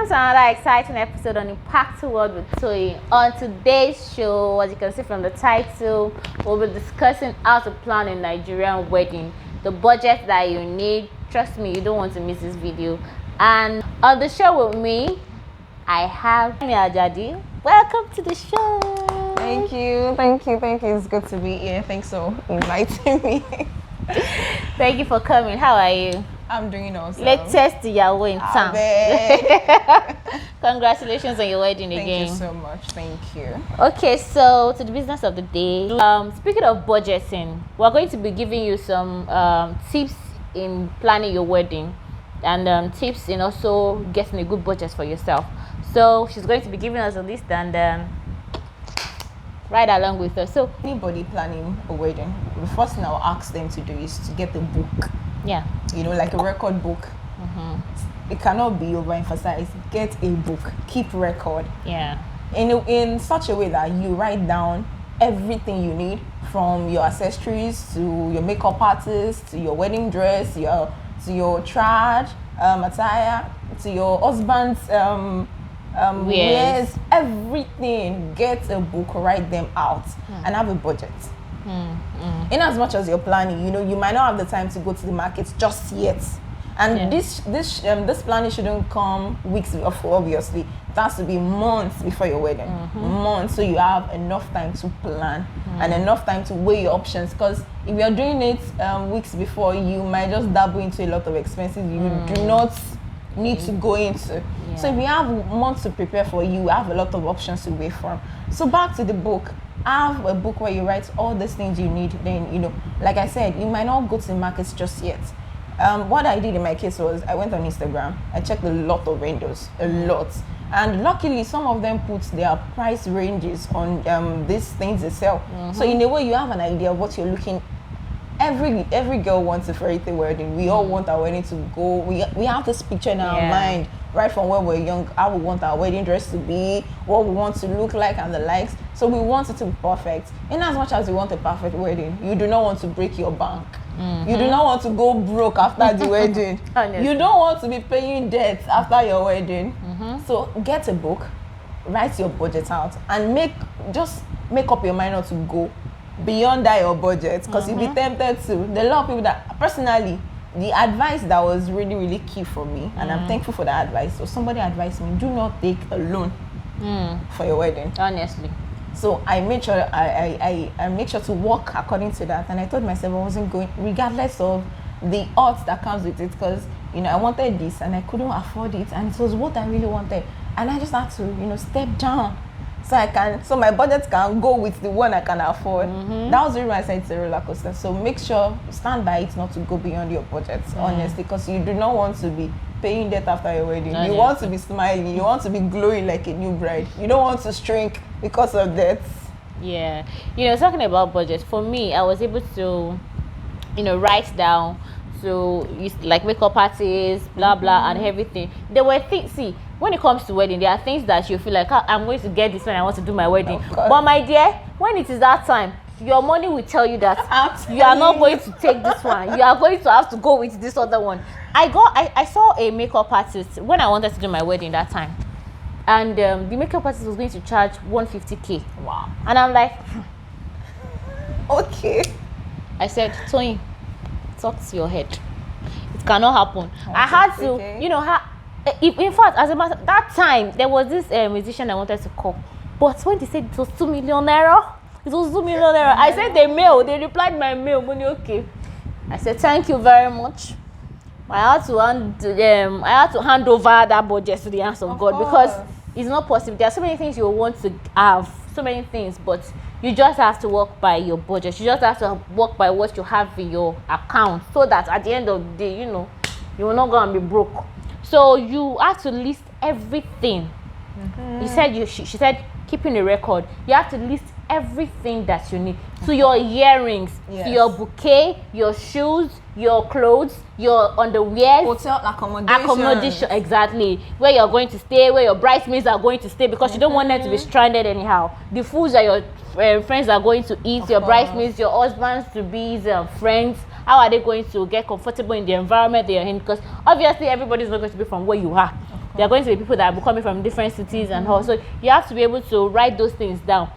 Welcome to another exciting episode on Impactful World with Toyi. On today's show, as you can see from the title, we'll be discussing how to plan a Nigerian wedding, the budget that you need. Trust me, you don't want to miss this video. And on the show with me, I have Ajadi. Welcome to the show. Thank you. It's good to be here. Thanks for inviting me. Thank you for coming. How are you? I'm doing awesome. Latest Yahoo in town. Congratulations on your wedding again. Thank you so much. Thank you. Okay, so to the business of the day. Speaking of budgeting, we're going to be giving you some tips in planning your wedding and tips in also getting a good budget for yourself. So she's going to be giving us a list and ride along with us. So anybody planning a wedding, the first thing I'll ask them to do is to get a book. Yeah. You know, like a record book. It cannot be overemphasized. Get a book. Keep record. Yeah. In such a way that you write down everything you need, from your accessories to your makeup artist to your wedding dress, to your trad attire, to your husband's wears, everything. Get a book, write them out, and have a budget. In as much as you're planning, you might not have the time to go to the market just yet, and this planning shouldn't come weeks before. Obviously, it has to be months before your wedding. Months, so you have enough time to plan and enough time to weigh your options. Because if you're doing it weeks before, you might just dabble into a lot of expenses you do not need to go into. So if you have months to prepare for, you have a lot of options to weigh from. So back to the book. Have a book where you write all these things you need. Then, like I said, you might not go to the markets just yet. What I did in my case was I went on Instagram. I checked a lot of vendors, a lot. And luckily, some of them put their price ranges on these things they sell. So in a way, you have an idea of what you're looking. Every girl wants a fairy tale wedding. We all want our wedding to go. We have this picture in our mind right from when we're young, how we want our wedding dress to be, what we want to look like, and the likes. So we want it to be perfect. In as much as you want a perfect wedding, you do not want to break your bank. You do not want to go broke after the wedding. You don't want to be paying debts after your wedding. So get a book, write your budget out, and make up your mind not to go beyond that your budget, because you'll be tempted to. There are a lot of people that, personally, the advice that was really, really key for me, and I'm thankful for that advice. So somebody advised me, do not take a loan for your wedding. Honestly. So I made sure I make sure to work according to that, and I told myself I wasn't going, regardless of the odds that comes with it, because I wanted this and I couldn't afford it, and it was what I really wanted, and I just had to step down so my budget can go with the one I can afford. That was the reason I said it's a roller coaster. So make sure, stand by it, not to go beyond your budget, honestly, because you do not want to be paying debt after your wedding. You want to be smiling, you want to be glowing like a new bride. You don't want to shrink because of debts. Yeah. Talking about budget, for me, I was able to, write down, so like makeup artists, blah blah, and everything. There were things. See, when it comes to wedding, there are things that you feel like, I'm going to get this when I want to do my wedding. But my dear, when it is that time, your money will tell you that you are not going to take this one. You are going to have to go with this other one. I saw a makeup artist when I wanted to do my wedding that time, and the makeup artist was going to charge 150K. Wow. And I'm like, okay. I said, Tony, talk to your head. It cannot happen. I had to, in fact, as a matter, that time there was this musician I wanted to call, but when they said it was 2 million naira, I sent a mail. They replied my mail. Money, okay. I said thank you very much. I had to hand over that budget to the hands of God, because it's not possible. There are so many things you want to have, so many things, but you just have to work by your budget. You just have to work by what you have in your account, so that at the end of the day, you will not go and be broke. So you have to list everything. She said, keeping a record, you have to list everything that you need. So your earrings, your bouquet, your shoes, your clothes, your underwear, hotel accommodation, exactly, where you're going to stay, where your bridesmaids are going to stay, because you don't want them to be stranded anyhow. The foods that your friends are going to eat, your bridesmaids, your husbands to be friends, how are they going to get comfortable in the environment they are in? Because obviously everybody's not going to be from where you are. There are going to be people that are coming from different cities and all. So you have to be able to write those things down.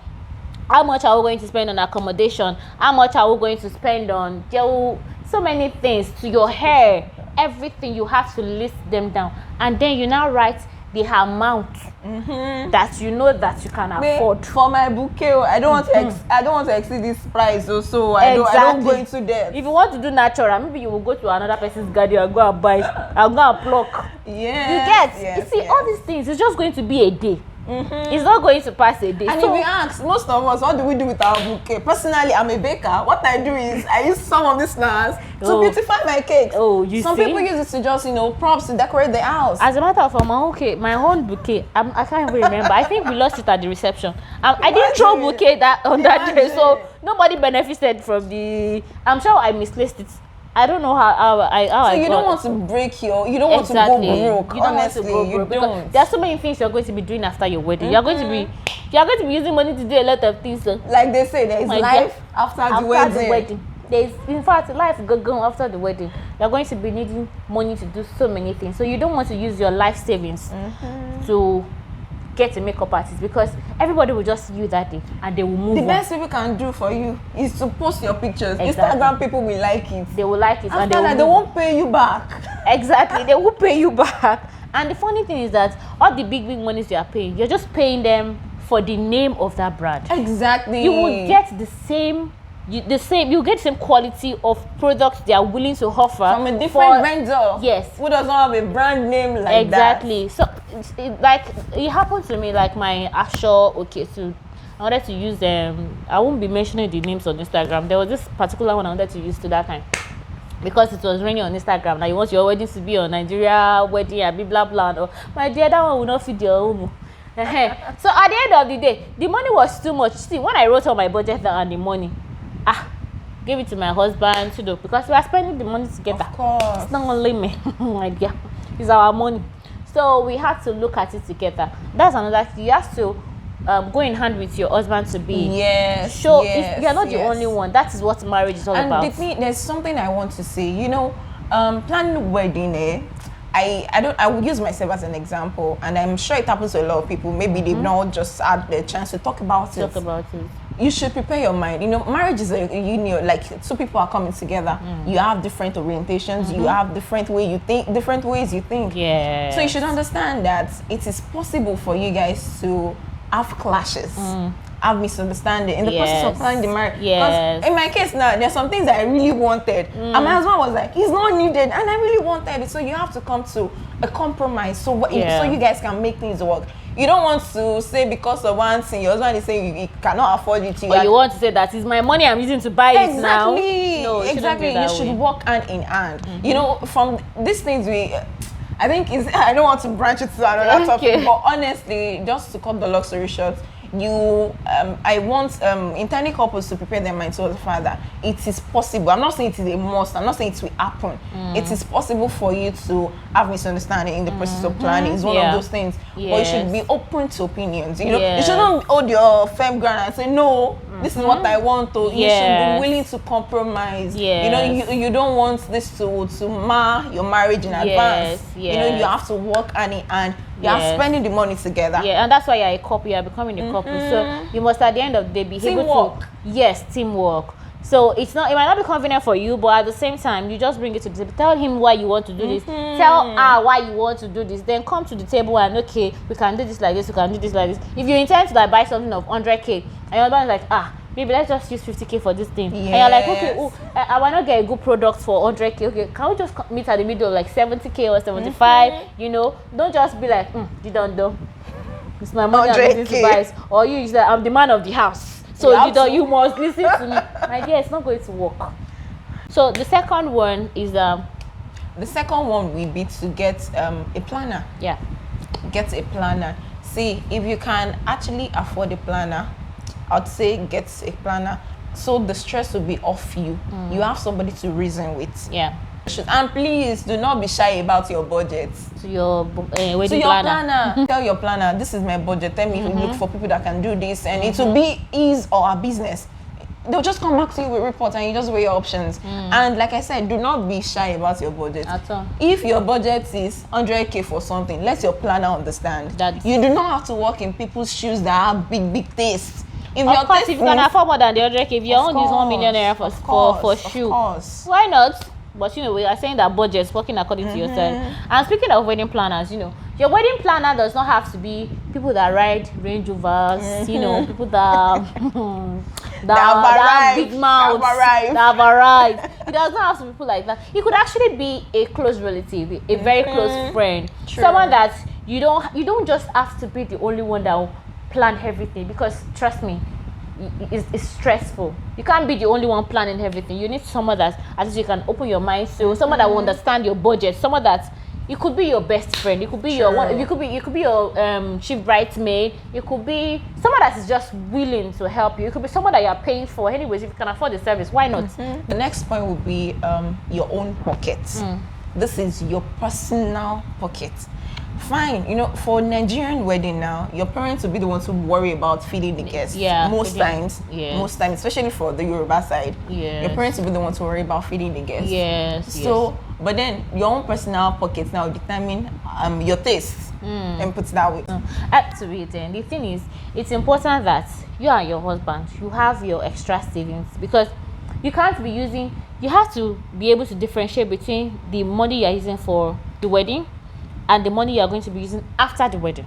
How much are we going to spend on accommodation? How much are we going to spend on so many things, to your hair, everything? You have to list them down, and then you now write the amount that you know that you can afford. For my bouquet, I don't want to I don't want to exceed this price, so I don't go into debt. If you want to do natural, maybe you will go to another person's garden and go and buy, and go and pluck. Yes. You see, all these things, it's just going to be a day. It's not going to pass a day. And if you ask most of us, what do we do with our bouquet? Personally, I'm a baker. What I do is I use some of these flowers to beautify my cakes. Some people use it to just, props to decorate the house. As a matter of fact, my own bouquet, I can't even remember. I think we lost it at the reception. I didn't throw bouquet on that day, so nobody benefited from the. I'm sure I misplaced it. I don't know how So you don't want to break you don't want to go broke. You don't honestly, want to go broke, because there are so many things you're going to be doing after your wedding. You're going to be using money to do a lot of things. So. Like they say, there is life after the wedding. There's, in fact, life going after the wedding. You're going to be needing money to do so many things. So you don't want to use your life savings to get a makeup artist, because everybody will just see you that day and they will move on. The best people can do for you is to post your pictures. Exactly. Instagram people will like it. They will like it. After and they won't pay you back. Exactly. They will pay you back. And the funny thing is that all the big monies you are paying, you're just paying them for the name of that brand. Exactly. You will get the same you get the same quality of products they are willing to offer from a different vendor. Yes. Who does not have a brand name like that. Exactly. So it happened to me, like my actual so I wanted to use I won't be mentioning the names on Instagram. There was this particular one I wanted to use to that time, because it was raining on Instagram. Now you want your wedding to be on Nigeria wedding and blah blah blah. My dear, that one will not fit your home. So at the end of the day, the money was too much. See, when I wrote on my budget down and the money, gave it to my husband to do, because we are spending the money together. Of course. It's not only me, my dear. It's our money. So we had to look at it together. That's another thing. You have to go in hand with your husband to be. Yes. You're not the only one. That is what marriage is all about. And there's something I want to say. Planning a wedding, I would use myself as an example, and I'm sure it happens to a lot of people. Maybe they've not just had the chance to talk about it. You should prepare your mind. Marriage is a union. Like, two people are coming together. You have different orientations. You have different ways you think. Yeah. So you should understand that it is possible for you guys to have clashes, have misunderstanding in the process of planning the marriage. Yes. Because in my case now, there's some things that I really wanted, and my husband was like, "It's not needed," and I really wanted it. So you have to come to a compromise so you guys can make things work. You don't want to say because of one thing, your husband is saying you cannot afford it. Or you want to say that it's my money I'm using to buy it now. No, exactly. You should work hand in hand. From these things I think I don't want to branch it to another topic, but honestly, just to cut the long story short, I want intending couples to prepare their minds towards the fact that it is possible. I'm not saying it is a must. I'm not saying it will happen. It is possible for you to have misunderstanding in the process of planning. It's one of those things. Yes. But you should be open to opinions. You shouldn't hold your firm ground and say, no, this is what I want to. You should be willing to compromise. Yes. You don't want this to mar your marriage in advance. You have to work hand in hand. You are spending the money together. Yeah, and that's why you're a couple. You're becoming a couple. So you must, at the end of the day, be able to. Yes, teamwork. So it might not be convenient for you, but at the same time, you just bring it to the table. Tell him why you want to do this. Tell her why you want to do this. Then come to the table and we can do this like this. We can do this like this. If you intend to buy something of 100K, and your husband is like, maybe let's just use 50K for this thing. Yes. And you're like, okay, I want to get a good product for 100K. Okay, can we just meet at the middle, like 70K or 75? Don't just be like, you don't know. It's my money I'm using to buy. Or you say, I'm the man of the house. So you must listen to me. My dear, it's not going to work. So the second one is the second one will be to get a planner. Yeah. Get a planner. See, if you can actually afford a planner, I'd say get a planner, so the stress will be off you. You have somebody to reason with. Yeah. And please do not be shy about your budget. To your wedding planner. Tell your planner, this is my budget. Tell me if you look for people that can do this, and it will be his or her business. they'll just come back to you with reports, and you just weigh your options. And like I said, do not be shy about your budget. At all. If your budget is 100K for something, let your planner understand that you do not have to walk in people's shoes that have big tastes. If of course, if you can afford more than the 100K, if your own is 1 million naira for shoe, why not? But we are saying that budget is working according to yourself. And speaking of wedding planners, your wedding planner does not have to be people that ride Range Rovers, people that have big mouths, that have arrived. It does not have to be people like that. It could actually be a close relative, a very close friend, someone that you don't just have to be the only one that will plan everything, because trust me, it's stressful. You can't be the only one planning everything. You need someone that at least you can open your mind to, someone that will understand your budget, someone that it could be your best friend, it could be your one, it could be your chief bridesmaid, it could be someone that is just willing to help you, it could be someone that you are paying for. Anyways, if you can afford the service, why not? The next point would be your own pocket. This is your personal pocket. Fine, for Nigerian wedding now, your parents will be the ones who worry about feeding the guests. Most times, especially for the Yoruba side, your parents will be the ones who worry about feeding the guests. But then your own personal pockets now determine your taste, and put it that way. Absolutely. And the thing is, it's important that you and your husband, you have your extra savings, because you can't be you have to be able to differentiate between the money you're using for the wedding and the money you're going to be using after the wedding,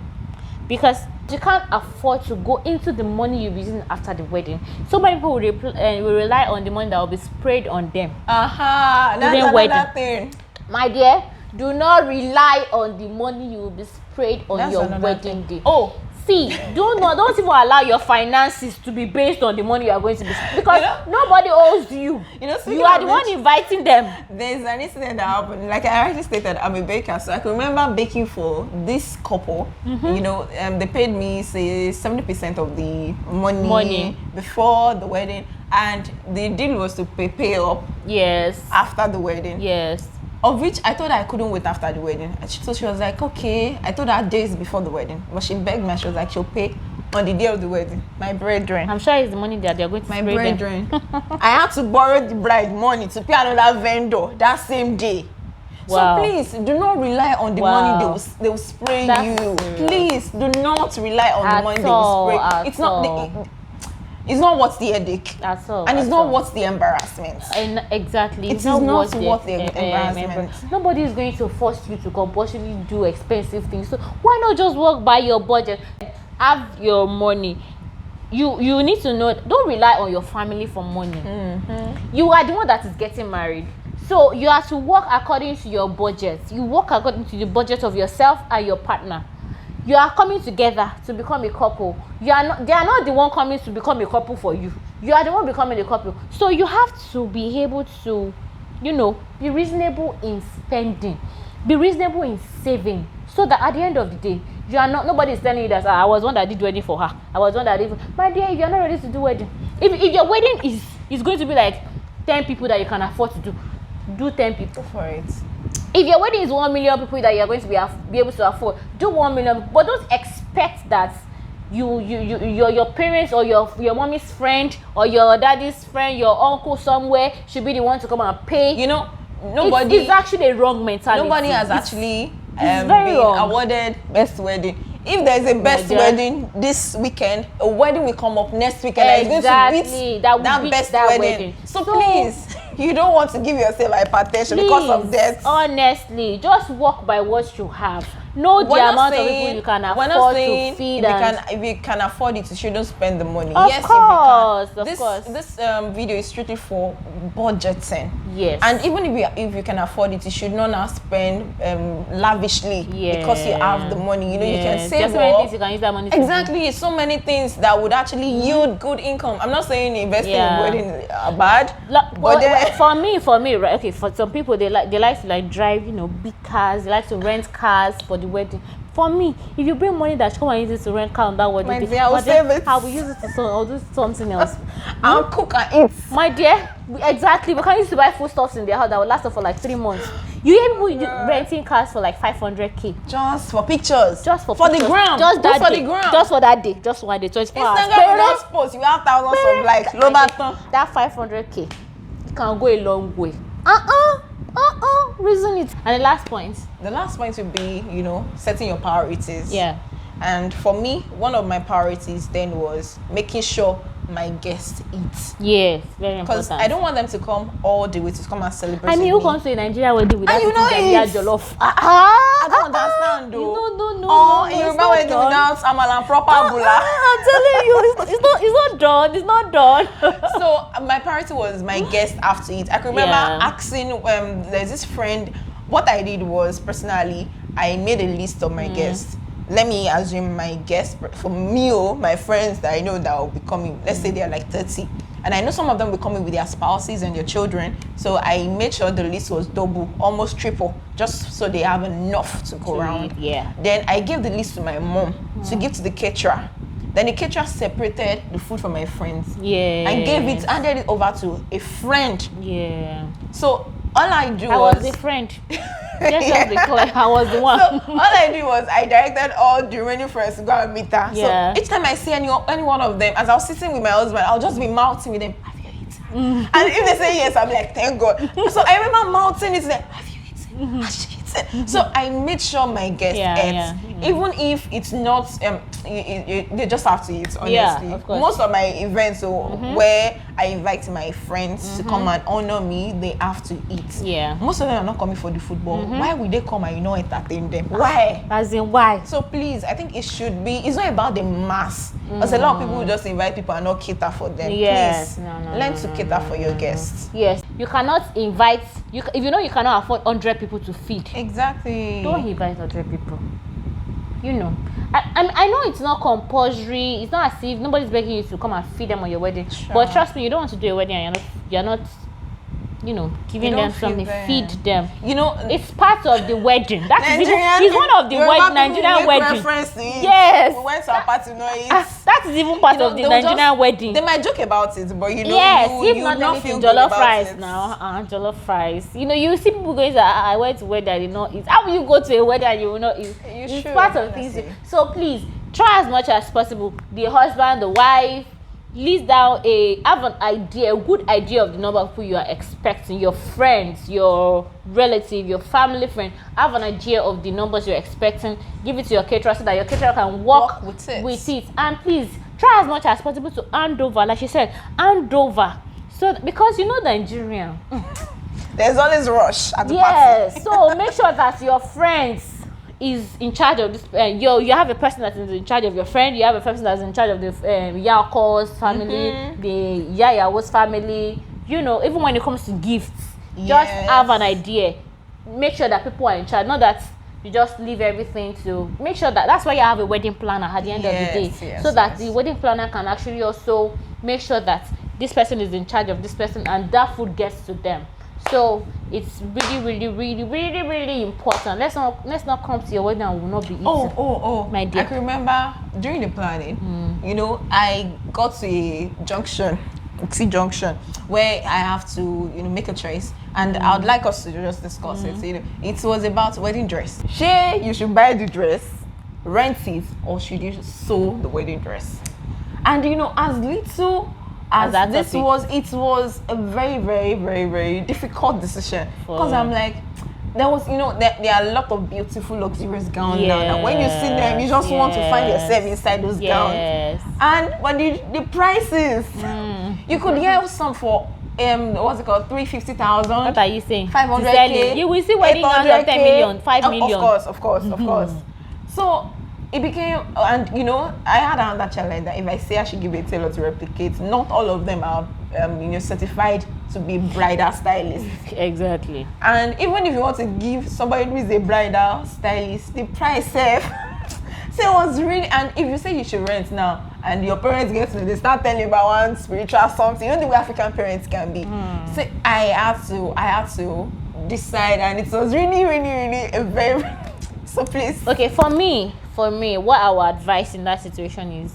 because you can't afford to go into the money you'll be using after the wedding. So many people will rely on the money that will be sprayed on them that's during wedding. Thing. My dear, do not rely on the money you will be sprayed on your wedding day. See, don't even allow your finances to be based on the money you are going to be, because nobody owes you. You are the one inviting them. There's an incident that happened. Like I already stated, I'm a baker, so I can remember baking for this couple. They paid me say 70% of the money before the wedding, and the deal was to pay up. After the wedding. Of which I thought I couldn't wait after the wedding. So she was like, okay. I told her days before the wedding. But she begged me. She was like, she'll pay on the day of the wedding. My brethren. I'm sure it's the money that they're going to spray brethren. I had to borrow the bride money to pay another vendor that same day. So please, do not rely on the money they will spray you. Please, do not rely on the money they will spray. It's not worth the headache. And it's not worth the embarrassment. Exactly. It's not worth the embarrassment. Nobody is going to force you to compulsively do expensive things. So why not just work by your budget? Have your money. You need to know. Don't rely on your family for money. You are the one that is getting married. So you have to work according to your budget. You work according to the budget of yourself and your partner. You are coming together to become a couple. They are not the one coming to become a couple for you. You are the one becoming a couple. So you have to be able to, be reasonable in spending, be reasonable in saving, so that at the end of the day, nobody is telling you that I was one that did wedding for her. I was one that did. My dear, if you're not ready to do wedding, if your wedding is going to be like 10 people that you can afford to do 10 people for it. If your wedding is 1 million people that you're going to be able to afford, do 1 million, but don't expect that your parents or your mommy's friend or your daddy's friend, your uncle somewhere should be the one to come and pay. Nobody. It's actually a wrong mentality. Nobody has actually been awarded best wedding. If there is a best wedding this weekend, a wedding will come up next weekend. Exactly. It's going to beat that best wedding. So please, you don't want to give yourself hypertension because of that. Honestly, just walk by what you have. Know the amount of people you can afford to feed. If you can afford it, you shouldn't spend the money. Of course. This video is strictly for budgeting. Yes. And even if you can afford it, you should not now spend lavishly because you have the money. You can save. There's so many things you can use that money to do. So many things that would actually yield good income. I'm not saying investing in wedding are bad, but for me, right? Okay, for some people they like to drive, big cars. They like to rent cars for the wedding. For me, if you bring money that come and use it to rent car on that wedding, I will save it. I will use it to do something else. I'll cook and eat. My dear, exactly. We can use to buy foodstuffs in their house that will last us for like 3 months. You hear people renting cars for like 500K. Just for pictures. Just for the pictures. gram. Just that for day. the gram. Just for that day. Just 1 day. 24 hours. Instagram just post. You have thousands of likes. That 500K, it can go a long way. Reason it. And the last point. The last point would be, setting your priorities. Yeah. And for me, one of my priorities then was making sure my guests eat. Yes, very important. Because I don't want them to come all the way to come and celebrate. I mean, who comes to a Nigerian wedding without eating jollof? I don't understand though. No. You remember wedding without amala and proper bula. I'm telling you, it's not done. So my priority was my guests have to eat. I can remember asking there's this friend. What I did was personally, I made a list of my guests. Let me assume my guests for me, my friends that I know that will be coming. Let's say they're like 30, and I know some of them will be coming with their spouses and their children. So I made sure the list was double, almost triple, just so they have enough to go around. Yeah. Then I gave the list to my mom to give to the caterer. Then the caterer separated the food from my friends. Yeah. And handed it over to a friend. Yeah. So all I do I was the friend. Just be clear, I was the one. So all I did was I directed all the remaining friends to go and meet her. Yeah. So each time I see any one of them, as I was sitting with my husband, I'll just be mouthing with them, have you eaten? And if they say yes, I'm like, thank God. So I remember mouthing it to them, have you eaten? Has she eaten? So I made sure my guests ate. Even if it's not, they just have to eat, honestly. Yeah, of course. Most of my events where I invite my friends to come and honor me, they have to eat. Yeah. Most of them are not coming for the football. Why would they come and entertain them? Why? As in why? So please, I think it should be, it's not about the mass. Because a lot of people just invite people and not cater for them. Yes. Please, learn to cater for your guests. Yes. You cannot invite, if you know you cannot afford 100 people to feed. Exactly. Don't invite 100 people. I know it's not compulsory. It's not as if nobody's begging you to come and feed them on your wedding. Sure. But trust me, you don't want to do a wedding and you're not giving them something. Feed them. It's part of the wedding. It's one of the Nigerian wedding. Yes. We went to a party, that is even part of the Nigerian wedding. They might joke about it, but yes, you not feel jollof fries now. Jollof fries. You see people going to I went to a wedding, I did not eat. How will you go to a wedding and you will not eat? It's part of things. So please try as much as possible. The husband, the wife, list down have an idea, a good idea of the number of people you are expecting, your friends, your relative, your family friend. Have an idea of the numbers you're expecting. Give it to your caterer so that your caterer can work with it. And please try as much as possible to hand over, like she said, hand over. So because Nigerian, there's always rush at the party. So make sure that your friends is in charge of this. You have a person that is in charge of your friend. You have a person that's in charge of the Yako's family, the Yayawo's family. Even when it comes to gifts, just have an idea. Make sure that people are in charge. Not that you just leave everything to. Make sure that's why you have a wedding planner at the end of the day, so that the wedding planner can actually also make sure that this person is in charge of this person and that food gets to them. So it's really, really, really, really, really important. Let's not come to your wedding and will not be eating. My dear. I can remember during the planning, I got to a junction, where I have to, make a choice, and I would like us to just discuss it. It was about wedding dress. You should buy the dress, rent it, or should you sew the wedding dress? And as little as this was, it was a very, very, very, very difficult decision, because I'm like, there was, there are a lot of beautiful luxurious gowns now that when you see them, you just want to find yourself inside those gowns. And but the prices, you could get some for what's it called, 350,000. What are you saying? 500K. You will see wedding gowns of 10 million, 5 million. Of course. So it became, and I had another challenge that if I say I should give a tailor to replicate, not all of them are certified to be bridal stylists. Exactly. And even if you want to give somebody who is a bridal stylist, the price was really, and if you say you should rent now and your parents get to, they start telling you about one spiritual something, the way African parents can be. So I had to decide, and it was really, really, really a very so please. Okay, for me, what I would advise in that situation is,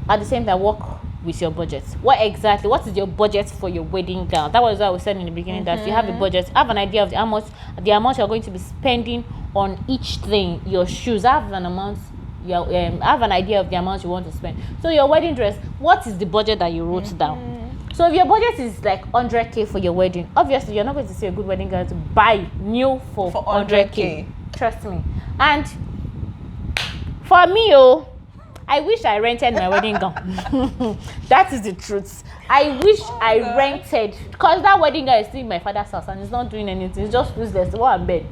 at the same time, work with your budget. What is your budget for your wedding gown? That was what I was saying in the beginning, that you have a budget, have an idea of the amount you're going to be spending on each thing. Your shoes, have an amount, have an idea of the amount you want to spend. So your wedding dress, what is the budget that you wrote down? So if your budget is like 100k for your wedding, obviously you're not going to see a good wedding gown to buy new for 100k. Trust me. And for me, I wish I rented my wedding gown. That is the truth. I wish I rented, because that wedding gown is still in my father's house and it's not doing anything. It's just useless. Go and bed.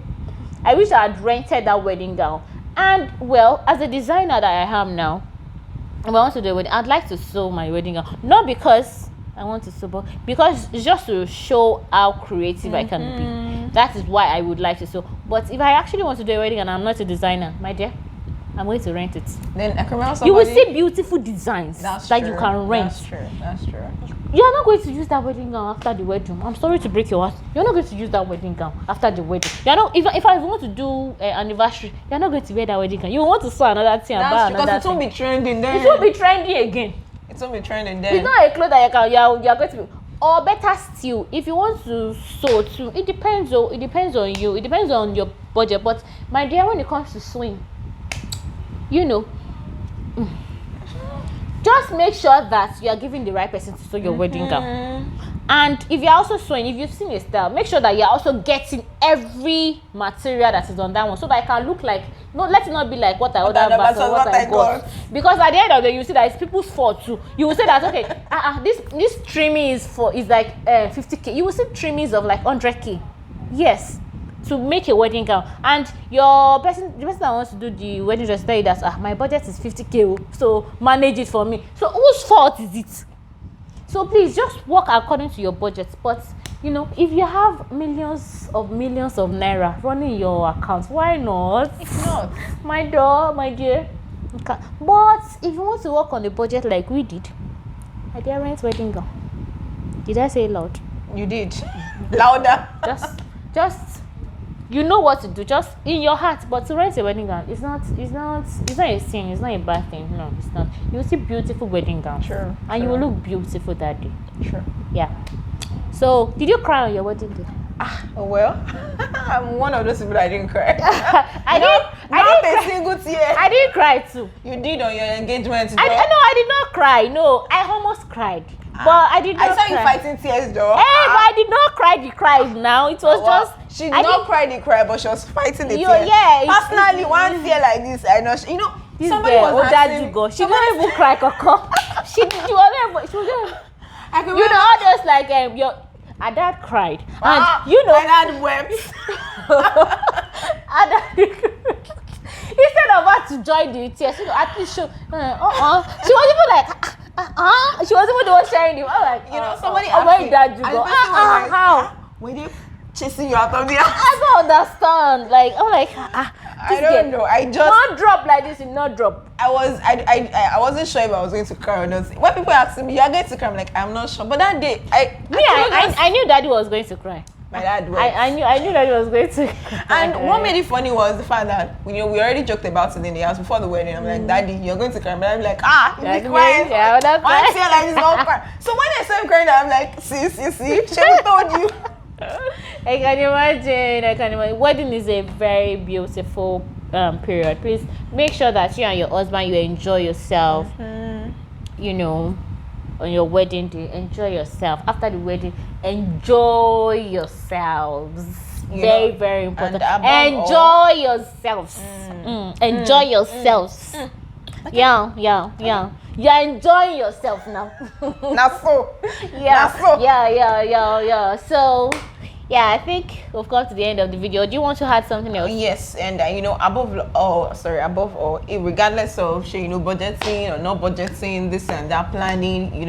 I wish I had rented that wedding gown. And well, as a designer that I am now, if I want to do a wedding, I'd like to sew my wedding gown. Not because I want to sew, but because it's just to show how creative I can be. That is why I would like to sew. But if I actually want to do a wedding and I'm not a designer, my dear, I'm going to rent it. Then I can rent somebody. You will see beautiful designs that you can rent. That's true. You're not going to use that wedding gown after the wedding. I'm sorry to break your heart. You're not going to use that wedding gown after the wedding. You're not. If I want to do an anniversary, you're not going to wear that wedding gown. You want to sew another thing and buy another thing. Because it won't be trending then. It won't be trending again. It won't be trending then. It's not a clothes that you're going to be. Or better still, if you want to sew too, it depends on you. It depends on your budget. But my dear, when it comes to sewing, just make sure that you are giving the right person to sew your wedding gown. And if you're also sewing, if you've seen a style, make sure that you're also getting every material that is on that one, so that it can look like, let it not be like what I ordered versus what I got. Because at the end of the day, you see that it's people's fault too. You will say that, okay, this trimming is like 50k. You will see trimmings of like 100k. Yes, to make a wedding gown. And the person that wants to do the wedding dress tell you that my budget is 50k, so manage it for me. So whose fault is it? So please just work according to your budget. But if you have millions of naira running your account, why not? If not, my dear. Okay. But if you want to work on the budget like we did, my dear, rent wedding gown. Did I say it loud? You did. Louder. Just you know what to do, just in your heart. But to rent a wedding gown, it's not a sin, it's not a bad thing. No, it's not. You will see beautiful wedding gowns. Sure. And you will look beautiful that day. Sure. Yeah. So did you cry on your wedding day? Well, I'm one of those people that didn't cry. I didn't a single tear. I didn't cry too. You did on your engagement. I did not cry. No, I almost cried. But I did not cry. I saw you fighting tears though. But I did not cry the cries now. It was just... She did not cry the cry, but she was fighting the tears. Yeah. Personally, one tear like this, I know. Somebody was asking... She didn't even cry, Coco. She was there. I can all those like... Her dad cried. And my dad wept. Instead of her to join the tears, at least she was even like... she was even the one sharing it. I'm like, somebody asked me, where did you go? How? Were they chasing you out of the house? I don't understand. Like, I'm like, I don't know. I just not drop like this, not drop. I wasn't sure if I was going to cry or not. When people ask me, "You're going to cry," I'm like, I'm not sure. But that day, I knew Daddy was going to cry. My dad was. I knew Daddy was going to cry. And what made it funny was the fact that we already joked about it in the house before the wedding. I'm like, Daddy, you're going to cry. But I'm like, you're crying. Yeah, that's one tear like this, don't cry. So when I saw him crying, I'm like, see, she told you. I can imagine. Wedding is a very beautiful period. Please make sure that you and your husband, you enjoy yourself. On your wedding day, enjoy yourself. After the wedding, enjoy yourselves. Very, very important. Enjoy yourselves. Enjoy yourselves. Okay. Yeah. You're enjoying yourself now. So. Yeah. So, I think we've come to the end of the video. Do you want to add something else? Yes, and above all, regardless of budgeting or not budgeting, this and that, planning, you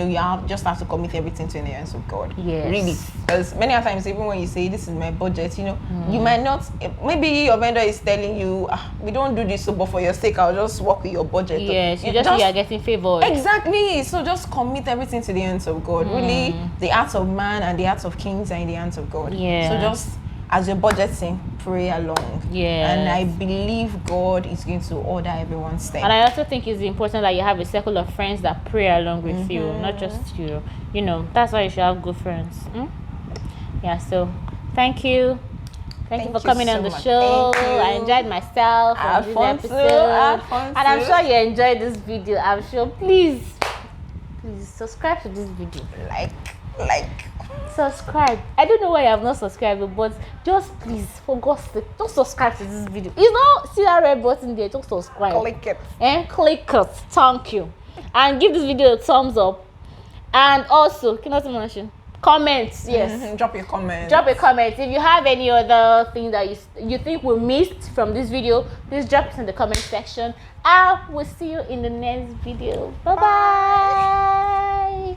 just have to commit everything to the hands of God. Yes. Really, because many times, even when you say this is my budget, you might not. Maybe your vendor is telling you, we don't do this, so but for your sake, I'll just work with your budget. Yes, you are getting favored. Exactly. So just commit everything to the hands of God. Really, the hearts of man and the hearts of kings are in the hands of God. Yeah. So just as you're budgeting, pray along. Yeah. And I believe God is going to order everyone's step. And I also think it's important that you have a circle of friends that pray along with you, not just you. You know, that's why you should have good friends. Yeah, so thank you. Thank you for coming on the show. I enjoyed myself on this episode. And I'm sure you enjoyed this video. I'm sure. Please subscribe to this video. Like. Subscribe. I don't know why you have not subscribed, but just please, for God's sake, just subscribe to this video. It's not see that red button there, just subscribe. Click it. And click it. Thank you. And give this video a thumbs up. And also, can I mention? Comments, yes. Drop your comments. Drop a comment. If you have any other thing that you think we missed from this video, please drop it in the comment section. I will see you in the next video. Bye bye.